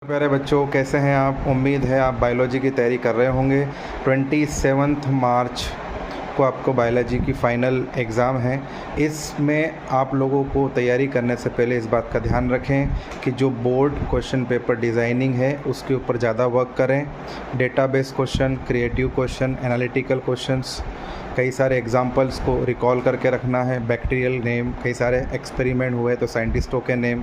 प्यारे बच्चों, कैसे हैं आप? उम्मीद है आप बायोलॉजी की तैयारी कर रहे होंगे। 27 मार्च को आपको बायोलॉजी की फ़ाइनल एग्ज़ाम है। इसमें आप लोगों को तैयारी करने से पहले इस बात का ध्यान रखें कि जो बोर्ड क्वेश्चन पेपर डिज़ाइनिंग है उसके ऊपर ज़्यादा वर्क करें। Database question, creative question, analytical questions, कई सारे एग्जाम्पल्स को रिकॉल करके रखना है। बैक्टीरियल नेम, कई सारे एक्सपेरिमेंट हुए तो साइंटिस्टों के नेम,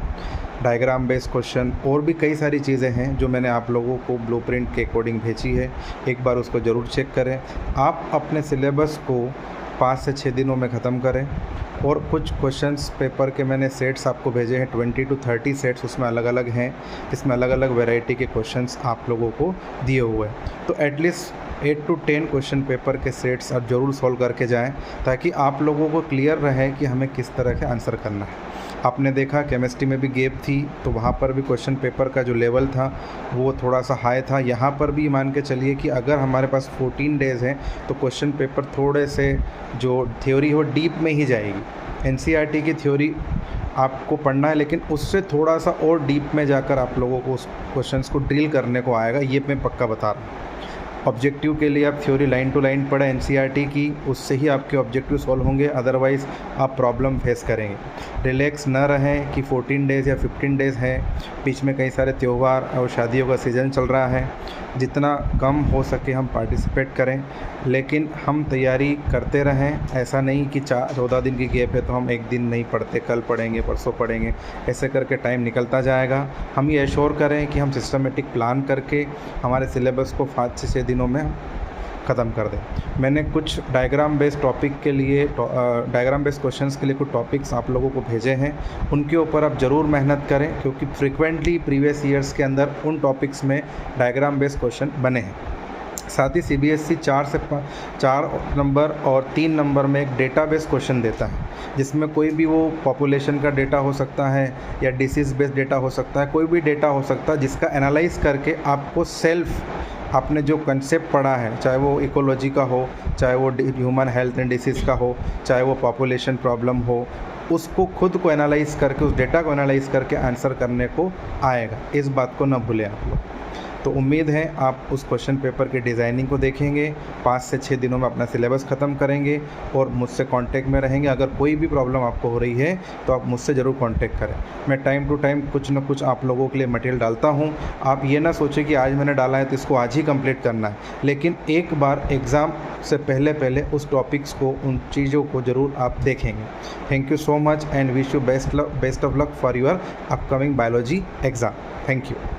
डायग्राम बेस्ड क्वेश्चन और भी कई सारी चीज़ें हैं जो मैंने आप लोगों को ब्लूप्रिंट के अकॉर्डिंग भेजी है। एक बार उसको ज़रूर चेक करें। आप अपने सिलेबस को 5 से 6 दिनों में ख़त्म करें। और कुछ क्वेश्चंस पेपर के मैंने सेट्स आपको भेजे हैं, 20 to 30 सेट्स उसमें अलग अलग हैं। इसमें अलग अलग वैरायटी के क्वेश्चंस आप लोगों को दिए हुए हैं। तो एटलीस्ट 8 to 10 क्वेश्चन पेपर के सेट्स आप ज़रूर सॉल्व करके जाएं, ताकि आप लोगों को क्लियर रहे कि हमें किस तरह के आंसर करना है। आपने देखा केमिस्ट्री में भी गैप थी, तो वहाँ पर भी क्वेश्चन पेपर का जो लेवल था वो थोड़ा सा हाई था। यहाँ पर भी मान के चलिए कि अगर हमारे पास 14 डेज़ हैं तो क्वेश्चन पेपर थोड़े से जो थ्योरी हो डीप में ही जाएगी। एनसीईआरटी की थ्योरी आपको पढ़ना है, लेकिन उससे थोड़ा सा और डीप में जाकर आप लोगों को उस क्वेश्चंस को ड्रिल करने को आएगा, ये मैं पक्का बता रहा हूँ। ऑब्जेक्टिव के लिए आप थ्योरी लाइन टू लाइन पढ़ें एनसीईआरटी की, उससे ही आपके ऑब्जेक्टिव सॉल्व होंगे, अदरवाइज़ आप प्रॉब्लम फेस करेंगे। रिलैक्स न रहें कि 14 डेज़ या 15 डेज़ है, बीच में कई सारे त्यौहार और शादियों का सीज़न चल रहा है। जितना कम हो सके हम पार्टिसिपेट करें, लेकिन हम तैयारी करते रहें। ऐसा नहीं कि 14 दिन की गैप है तो हम एक दिन नहीं पढ़ते, कल पढ़ेंगे, परसों पढ़ेंगे, ऐसे करके टाइम निकलता जाएगा। हम ये एश्योर करें कि हम सिस्टमेटिक प्लान करके हमारे सिलेबस को 5 से 6 दिनों में ख़त्म कर दें। मैंने कुछ डायग्राम बेस्ड टॉपिक के लिए डायग्राम बेस्ड क्वेश्चंस के लिए कुछ टॉपिक्स आप लोगों को भेजे हैं, उनके ऊपर आप ज़रूर मेहनत करें, क्योंकि फ्रिक्वेंटली प्रीवियस ईयर्स के अंदर उन टॉपिक्स में डायग्राम बेस्ड क्वेश्चन बने हैं। साथ ही सीबीएसई 4 नंबर और 3 नंबर में एक डेटाबेस क्वेश्चन देता है, जिसमें कोई भी वो पॉपुलेशन का डेटा हो सकता है या डिसीज़ बेस्ड डेटा हो सकता है, कोई भी डेटा हो सकता है, जिसका एनालाइज करके आपको सेल्फ आपने जो कंसेप्ट पढ़ा है, चाहे वो इकोलॉजी का हो, चाहे वो ह्यूमन हेल्थ एंड डिसीज़ का हो, चाहे वो पॉपुलेशन प्रॉब्लम हो, उसको खुद को एनालाइज करके, उस डेटा को एनालाइज करके आंसर करने को आएगा। इस बात को न भूलें आप लोग। तो उम्मीद है आप उस क्वेश्चन पेपर की डिज़ाइनिंग को देखेंगे, 5 से 6 दिनों में अपना सिलेबस ख़त्म करेंगे और मुझसे कांटेक्ट में रहेंगे। अगर कोई भी प्रॉब्लम आपको हो रही है तो आप मुझसे ज़रूर कांटेक्ट करें। मैं टाइम टू टाइम कुछ ना कुछ आप लोगों के लिए मटेरियल डालता हूं। आप ये ना सोचें कि आज मैंने डाला है तो इसको आज ही कंप्लीट करना है, लेकिन एक बार एग्ज़ाम से पहले उस टॉपिक्स को, उन चीज़ों को ज़रूर आप देखेंगे। Thank you so much and wish you best of luck for your upcoming biology exam. Thank you.